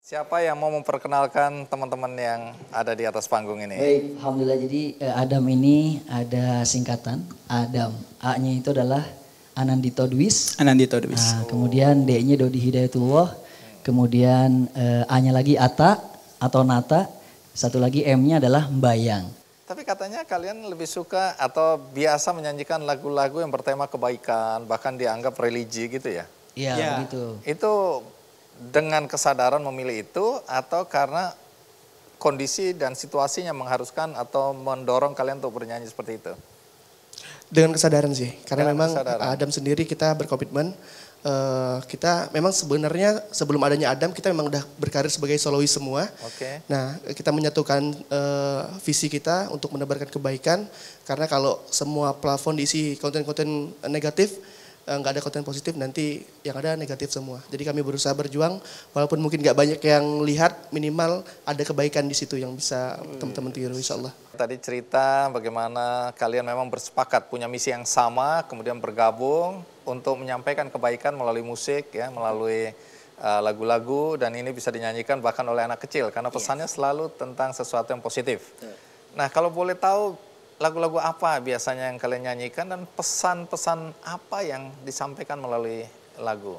Siapa yang mau memperkenalkan teman-teman yang ada di atas panggung ini? Baik, alhamdulillah. Jadi Adam ini ada singkatan. Adam, A-nya itu adalah Anandito Dwis. Anandito Dwis. Nah, kemudian D-nya Dodi Hidayatullah. Kemudian A-nya lagi Ata atau Nata. Satu lagi M-nya adalah Mbayang. Tapi katanya kalian lebih suka atau biasa menyanyikan lagu-lagu yang bertema kebaikan, bahkan dianggap religi gitu ya? Iya, Ya. begitu. Itu dengan kesadaran memilih itu atau karena kondisi dan situasinya mengharuskan atau mendorong kalian untuk bernyanyi seperti itu? Dengan kesadaran sih, karena Dengan memang kesadaran. Adam sendiri kita berkomitmen. Kita memang sebenarnya sebelum adanya Adam kita memang udah berkarir sebagai solois semua. Oke. Nah, kita menyatukan visi kita untuk menebarkan kebaikan. Karena kalau semua plafon diisi konten-konten negatif, nggak ada konten positif, nanti yang ada negatif semua. Jadi kami berusaha berjuang, walaupun mungkin nggak banyak yang lihat, minimal ada kebaikan di situ yang bisa teman-teman tiru, insya Allah. Tadi cerita bagaimana kalian memang bersepakat punya misi yang sama, kemudian bergabung untuk menyampaikan kebaikan melalui musik, ya, melalui lagu-lagu, dan ini bisa dinyanyikan bahkan oleh anak kecil karena pesannya selalu tentang sesuatu yang positif. Nah, kalau boleh tahu lagu-lagu apa biasanya yang kalian nyanyikan dan pesan-pesan apa yang disampaikan melalui lagu?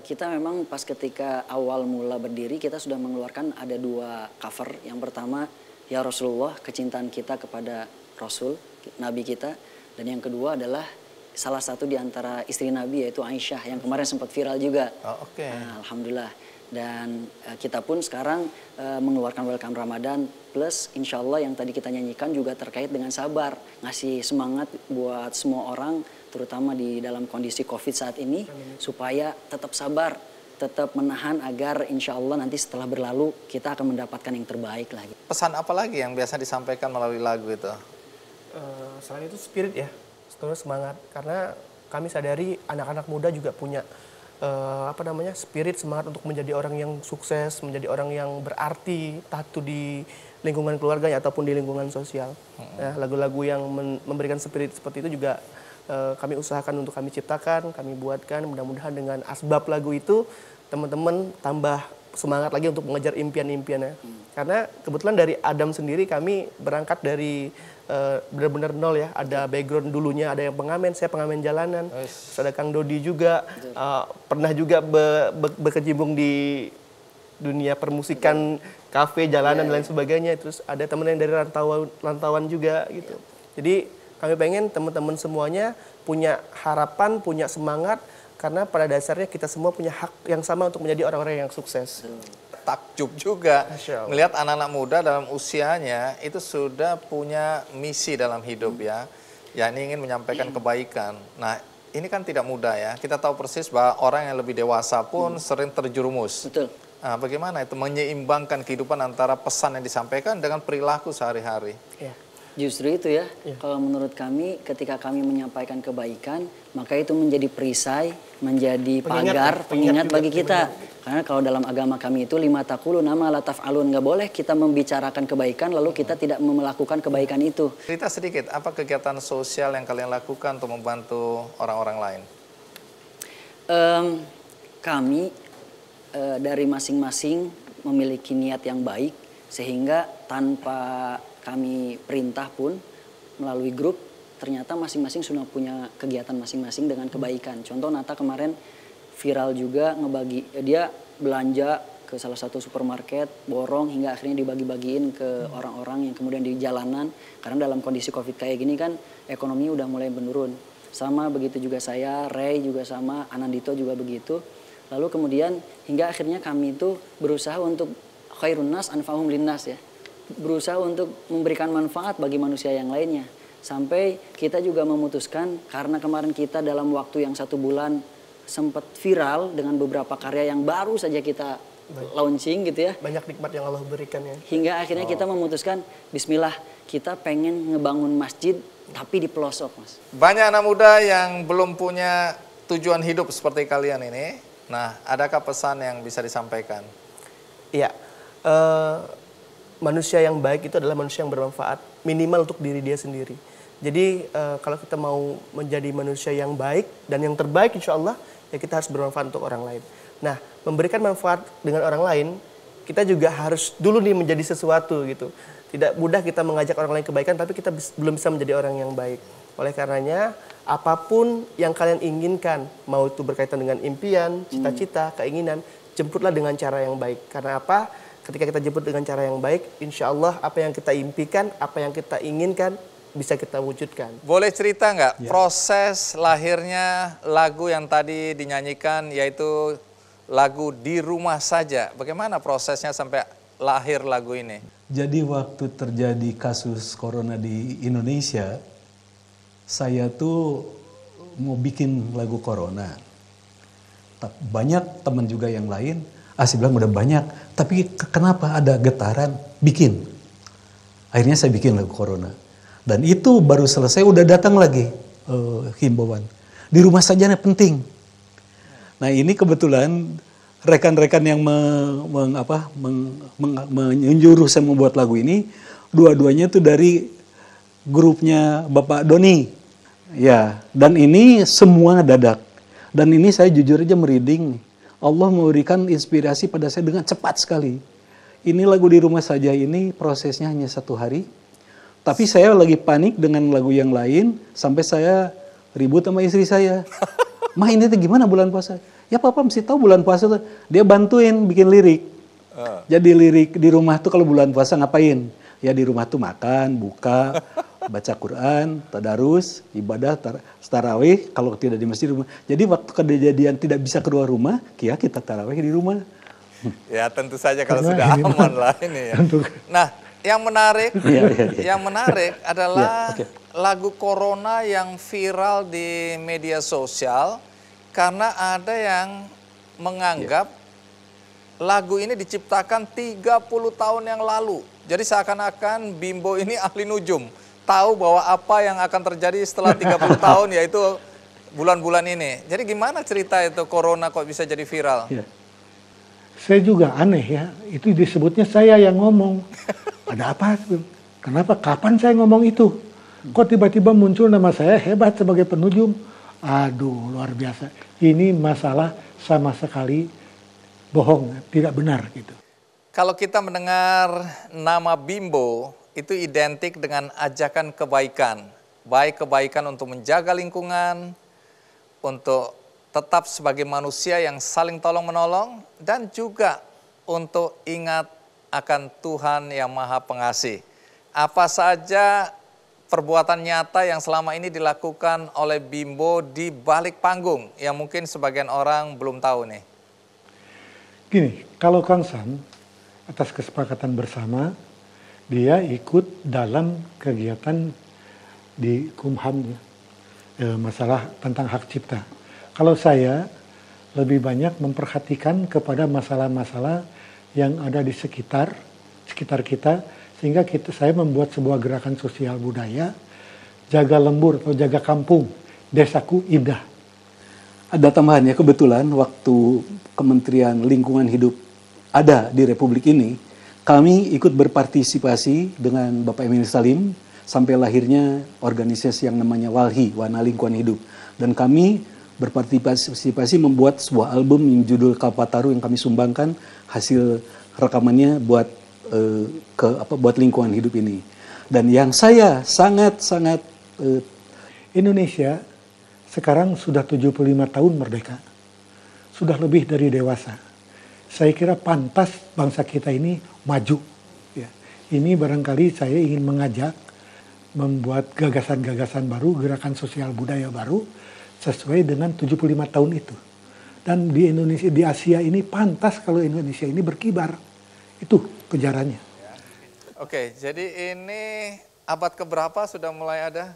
Kita memang pas ketika awal mula berdiri kita sudah mengeluarkan ada 2 cover. Yang pertama Ya Rasulullah, kecintaan kita kepada Rasul, Nabi kita. Dan yang kedua adalah salah satu di antara istri Nabi yaitu Aisyah yang kemarin sempat viral juga. Oh, oke. Nah, alhamdulillah. Dan kita pun sekarang mengeluarkan Welcome Ramadan plus insya Allah yang tadi kita nyanyikan juga terkait dengan sabar. Ngasih semangat buat semua orang terutama di dalam kondisi COVID saat ini supaya tetap sabar, tetap menahan agar insya Allah nanti setelah berlalu kita akan mendapatkan yang terbaik lagi. Pesan apa lagi yang biasa disampaikan melalui lagu itu? Selain itu spirit ya, terus semangat. Karena kami sadari anak-anak muda juga punya spirit semangat untuk menjadi orang yang sukses, menjadi orang yang berarti, tatu di lingkungan keluarganya ataupun di lingkungan sosial. Nah, lagu-lagu yang memberikan spirit seperti itu juga kami usahakan untuk kami ciptakan, kami buatkan. Mudah-mudahan dengan asbab lagu itu teman-teman tambah semangat lagi untuk mengejar impian-impiannya. Karena kebetulan dari Adam sendiri kami berangkat dari benar-benar nol ya. Ada background dulunya, ada yang pengamen, saya pengamen jalanan. Terus ada Kang Dodi juga, pernah juga berkecimpung di dunia permusikan, kafe, jalanan, dan lain sebagainya. Terus ada teman yang dari rantauan juga gitu. Jadi kami pengen teman-teman semuanya punya harapan, punya semangat. Karena pada dasarnya kita semua punya hak yang sama untuk menjadi orang-orang yang sukses. Takjub juga Masya Allah. melihat anak-anak muda dalam usianya itu sudah punya misi dalam hidup ya, yakni ingin menyampaikan kebaikan. Nah, ini kan tidak mudah ya. Kita tahu persis bahwa orang yang lebih dewasa pun sering terjerumus. Betul. Nah, bagaimana itu menyeimbangkan kehidupan antara pesan yang disampaikan dengan perilaku sehari-hari? Ya. Justru itu ya, kalau menurut kami ketika kami menyampaikan kebaikan, maka itu menjadi perisai, menjadi pagar, pengingat bagi kita. Karena kalau dalam agama kami itu lima taqulu nama la taf'alun, nggak boleh kita membicarakan kebaikan lalu kita tidak melakukan kebaikan itu. Cerita sedikit, apa kegiatan sosial yang kalian lakukan untuk membantu orang-orang lain? Kami dari masing-masing memiliki niat yang baik sehingga tanpa kami perintah pun melalui grup ternyata masing-masing sudah punya kegiatan masing-masing dengan kebaikan. Contoh Nata kemarin viral juga dia belanja ke salah satu supermarket, borong hingga akhirnya dibagi-bagiin ke orang-orang yang kemudian di jalanan. Karena dalam kondisi Covid kayak gini kan ekonomi udah mulai menurun. Sama begitu juga saya, Ray juga sama, Anandito juga begitu. Lalu kemudian hingga akhirnya kami itu berusaha untuk khairun nas anfa'uhum linnas ya. Berusaha untuk memberikan manfaat bagi manusia yang lainnya. Sampai kita juga memutuskan karena kemarin kita dalam waktu yang 1 bulan sempat viral dengan beberapa karya yang baru saja kita launching gitu ya. Banyak nikmat yang Allah berikan ya. Hingga akhirnya kita memutuskan bismillah kita pengen ngebangun masjid tapi di pelosok mas. Banyak anak muda yang belum punya tujuan hidup seperti kalian ini. Nah, adakah pesan yang bisa disampaikan? Iya. Manusia yang baik itu adalah manusia yang bermanfaat minimal untuk diri dia sendiri. Jadi kalau kita mau menjadi manusia yang baik dan yang terbaik insya Allah ya kita harus bermanfaat untuk orang lain. Nah memberikan manfaat dengan orang lain kita juga harus dulu nih menjadi sesuatu gitu. Tidak mudah kita mengajak orang lain kebaikan, tapi kita belum bisa menjadi orang yang baik. Oleh karenanya, apapun yang kalian inginkan, mau itu berkaitan dengan impian, cita-cita, keinginan, jemputlah dengan cara yang baik. Karena apa? Ketika kita jemput dengan cara yang baik, insya Allah apa yang kita impikan, apa yang kita inginkan, bisa kita wujudkan. Boleh cerita nggak proses lahirnya lagu yang tadi dinyanyikan, yaitu lagu Di Rumah Saja. Bagaimana prosesnya sampai lahir lagu ini? Jadi waktu terjadi kasus corona di Indonesia, saya tuh mau bikin lagu corona. Banyak teman juga yang lain, saya bilang udah banyak, tapi kenapa ada getaran bikin. Akhirnya saya bikin lagu corona. Dan itu baru selesai udah datang lagi himbauan. Di rumah saja penting. Nah ini kebetulan rekan-rekan yang menyuruh saya membuat lagu ini, dua-duanya itu dari grupnya Bapak Doni. Ya, dan ini semua dadak. Dan ini saya jujur aja merinding. Allah memberikan inspirasi pada saya dengan cepat sekali. Ini lagu Di Rumah Saja ini prosesnya hanya 1 hari. Tapi saya lagi panik dengan lagu yang lain, sampai saya ribut sama istri saya. Mah ini tuh gimana bulan puasa? Ya papa mesti tahu bulan puasa tuh. Dia bantuin bikin lirik. Jadi lirik di rumah tuh kalau bulan puasa ngapain? Ya di rumah tuh makan, buka, baca Quran, tadarus, ibadah, tarawih. Kalau tidak di masjid rumah. Jadi waktu kejadian tidak bisa keluar rumah, kita tarawih di rumah. Ya tentu saja kalau sudah aman lah ini ya. Nah yang menarik, yang menarik adalah lagu Corona yang viral di media sosial. Karena ada yang menganggap lagu ini diciptakan 30 tahun yang lalu. Jadi seakan-akan Bimbo ini ahli nujum. Tahu bahwa apa yang akan terjadi setelah 30 tahun yaitu bulan-bulan ini. Jadi gimana cerita itu Corona kok bisa jadi viral? Ya. Saya juga aneh ya, itu disebutnya saya yang ngomong. Ada apa? Kenapa? Kapan saya ngomong itu? Kok tiba-tiba muncul nama saya hebat sebagai penujum? Aduh, luar biasa. Ini masalah sama sekali bohong, tidak benar gitu. Kalau kita mendengar nama Bimbo, itu identik dengan ajakan kebaikan. Baik kebaikan untuk menjaga lingkungan, untuk tetap sebagai manusia yang saling tolong-menolong, dan juga untuk ingat akan Tuhan yang Maha Pengasih. Apa saja perbuatan nyata yang selama ini dilakukan oleh Bimbo di balik panggung yang mungkin sebagian orang belum tahu nih? Gini, kalau Kang Sam atas kesepakatan bersama, dia ikut dalam kegiatan di Kumham masalah tentang hak cipta. Kalau saya lebih banyak memperhatikan kepada masalah-masalah yang ada di sekitar kita, sehingga saya membuat sebuah gerakan sosial budaya, jaga lembur atau jaga kampung, desaku indah. Ada tambahannya, kebetulan waktu Kementerian Lingkungan Hidup ada di Republik ini, kami ikut berpartisipasi dengan Bapak Emil Salim sampai lahirnya organisasi yang namanya WALHI, Wana Lingkungan Hidup. Dan kami berpartisipasi membuat sebuah album yang judul Kalpataru yang kami sumbangkan hasil rekamannya buat buat lingkungan hidup ini. Dan yang saya sangat-sangat Indonesia sekarang sudah 75 tahun merdeka. Sudah lebih dari dewasa. Saya kira pantas bangsa kita ini maju. Ya. Ini barangkali saya ingin mengajak membuat gagasan-gagasan baru, gerakan sosial budaya baru sesuai dengan 75 tahun itu. Dan di Indonesia, di Asia ini pantas kalau Indonesia ini berkibar. Itu kejarannya. Oke, jadi ini abad keberapa sudah mulai ada?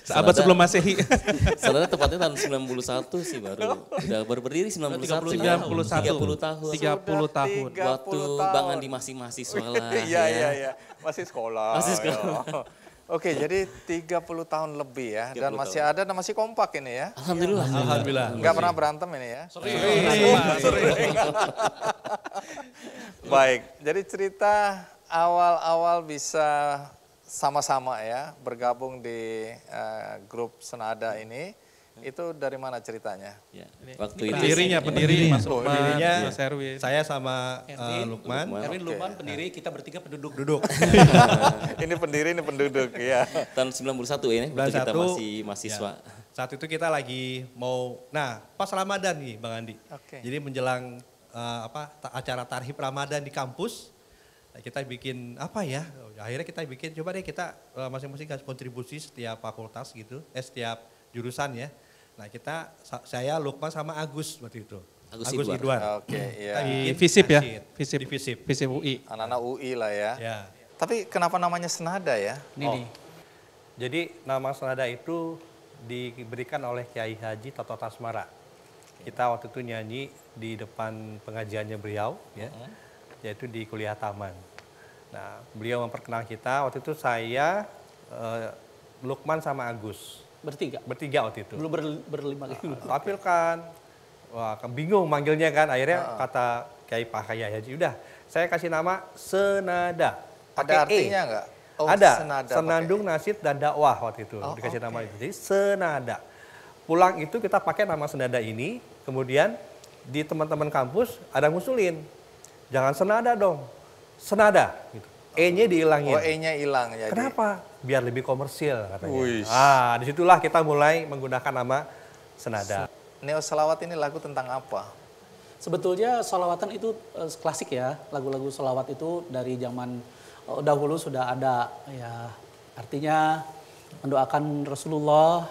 Abad sebelum Masehi. Saudara tepatnya tahun 91 sih baru. Udah baru berdiri 91. 30 tahun. 30 tahun. Waktu Bang Andi masih mahasiswa lah. Iya. Masih sekolah. Masih sekolah. Oke, jadi 30 tahun lebih ya. Dan masih ada dan masih kompak ini ya. Alhamdulillah. Nggak pernah berantem ini ya. Sering. Baik, jadi cerita awal-awal bisa sama-sama ya bergabung di grup Senada ini. Itu dari mana ceritanya? Ya. Waktu itu Pendiri Mas Lukman, Pendirinya Mas Erwin. saya sama Lukman. Erwin Oke. Lukman, pendiri, kita bertiga penduduk. Ini pendiri, ini penduduk, ya. tahun 91 ini, waktu kita 91, masih mahasiswa. Ya. Saat itu kita lagi mau, pas Ramadan nih Bang Andi. Oke. Jadi menjelang acara tarhib Ramadan di kampus, kita bikin apa ya? Akhirnya kita bikin, coba deh kita masing-masing kasih kontribusi setiap fakultas gitu, setiap jurusan ya. Nah saya Lukman sama Agus waktu itu. Agus Idwan. Oke, Kita ya. bikin Di FISIP ya? nasyid. FISIP. Di FISIP. FISIP UI. Anak-anak UI lah ya. Ya. Tapi kenapa namanya senada ya? Ini nih. Jadi nama senada itu diberikan oleh Kiai Haji Toto Tasmara. Kita waktu itu nyanyi di depan pengajiannya beliau, ya, yaitu di Kuliah Taman. Nah, beliau memperkenalkan kita, waktu itu saya, Lukman sama Agus. Bertiga waktu itu. Belum berlima lagi. Tampilkan, wah bingung manggilnya kan, akhirnya kata Kiai Haji, udah saya kasih nama Senada. Ada Pakai artinya nggak? Oh, ada, senada senandung, nasyid, dan dakwah waktu itu dikasih nama itu. Jadi senada. Pulang itu kita pakai nama senada ini, kemudian di teman-teman kampus ada ngusulin, jangan senada dong, senada. Gitu. E-nya dihilangin. Oh, E-nya hilang jadi. Kenapa? Biar lebih komersil katanya. Wih. Disitulah kita mulai menggunakan nama senada. Neo Selawat ini lagu tentang apa? Sebetulnya sholawatan itu klasik ya, lagu-lagu sholawat itu dari zaman dahulu sudah ada ya, artinya mendoakan Rasulullah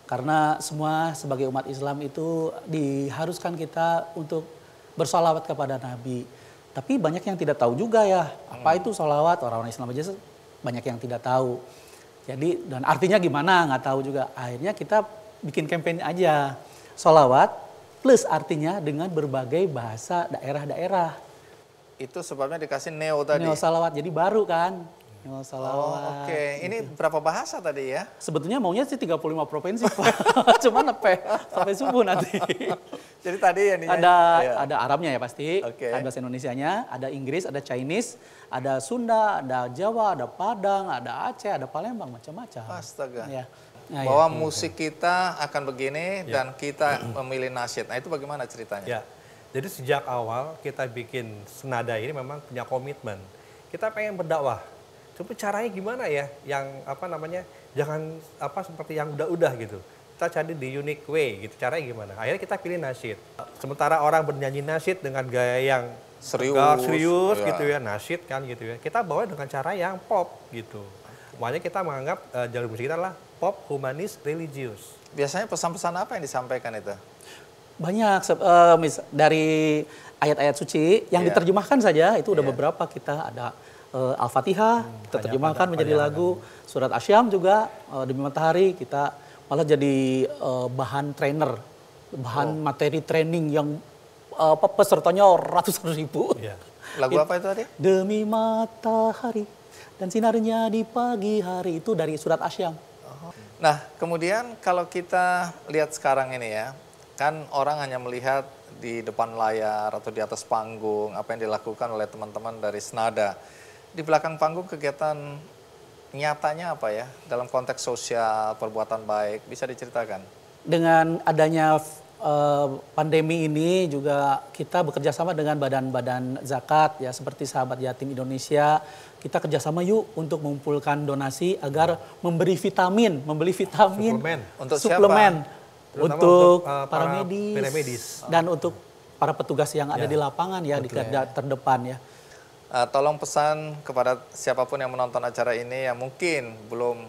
karena semua sebagai umat Islam itu diharuskan kita untuk bersolawat kepada Nabi. Tapi banyak yang tidak tahu juga ya, apa itu sholawat, orang-orang Islam aja banyak yang tidak tahu. Jadi dan artinya gimana nggak tahu juga, akhirnya kita bikin campaign aja, sholawat plus artinya dengan berbagai bahasa daerah-daerah. Itu sebabnya dikasih Neo tadi. Neo salawat, jadi baru kan. Neo salawat. Oh, oke. Ini berapa bahasa tadi ya? Sebetulnya maunya sih 35 provinsi, Pak. Cuman sampai subuh nanti. Jadi tadi yang dinyanyi, Ada Arabnya ya pasti, Oke. ada bahasa Indonesianya, ada Inggris, ada Chinese, ada Sunda, ada Jawa, ada Padang, ada Aceh, ada Palembang, macam-macam. Astaga. Ya. Nah, Bahwa ya. musik kita akan begini dan kita memilih nasyid. Nah itu bagaimana ceritanya? Ya, jadi sejak awal kita bikin senada ini memang punya komitmen. Kita pengen berdakwah. Coba caranya gimana ya? Yang jangan seperti yang udah-udah gitu. Kita cari di unique way gitu. Caranya gimana? Akhirnya kita pilih nasyid. Sementara orang bernyanyi nasyid dengan gaya yang serius ya. gitu ya, nasyid kan gitu ya. Kita bawa dengan cara yang pop gitu. Makanya kita menganggap jalur musik kita adalah pop, humanis, religius. Biasanya pesan-pesan apa yang disampaikan itu? Banyak dari ayat-ayat suci yang diterjemahkan saja itu udah beberapa kita ada Al-Fatihah kita terjemahkan menjadi lagu, surat Asyam juga Demi Matahari kita malah jadi bahan trainer, bahan materi training yang pesertanya ratusan ribu. Yeah. Lagu apa itu tadi? Demi matahari dan sinarnya di pagi hari itu dari surat Asyam. Nah, kemudian kalau kita lihat sekarang ini ya, kan orang hanya melihat di depan layar atau di atas panggung apa yang dilakukan oleh teman-teman dari Senada. Di belakang panggung kegiatan nyatanya apa ya dalam konteks sosial, perbuatan baik, bisa diceritakan? Dengan adanya pandemi ini juga kita bekerja sama dengan badan-badan zakat ya seperti Sahabat Yatim Indonesia. Kita kerjasama yuk untuk mengumpulkan donasi agar membeli vitamin Suplemen. Untuk suplemen Terutama untuk para para medis medis. dan untuk para petugas yang ada di lapangan ya di garda terdepan ya. Tolong pesan kepada siapapun yang menonton acara ini yang mungkin belum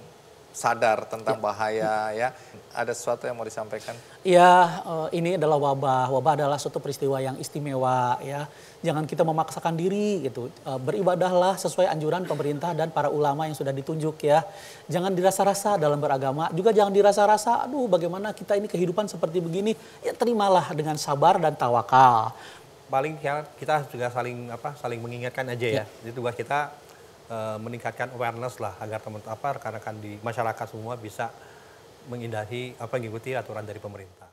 sadar tentang bahaya ya. Ada sesuatu yang mau disampaikan? Ya, ini adalah wabah. Wabah adalah suatu peristiwa yang istimewa ya. Jangan kita memaksakan diri gitu. Beribadahlah sesuai anjuran pemerintah dan para ulama yang sudah ditunjuk ya. Jangan dirasa-rasa dalam beragama. Juga jangan dirasa-rasa, aduh bagaimana kita ini kehidupan seperti begini. Ya terimalah dengan sabar dan tawakal. Paling kita juga saling mengingatkan aja ya. Jadi tugas kita meningkatkan awareness lah agar rekan-rekan di masyarakat semua bisa mengikuti aturan dari pemerintah.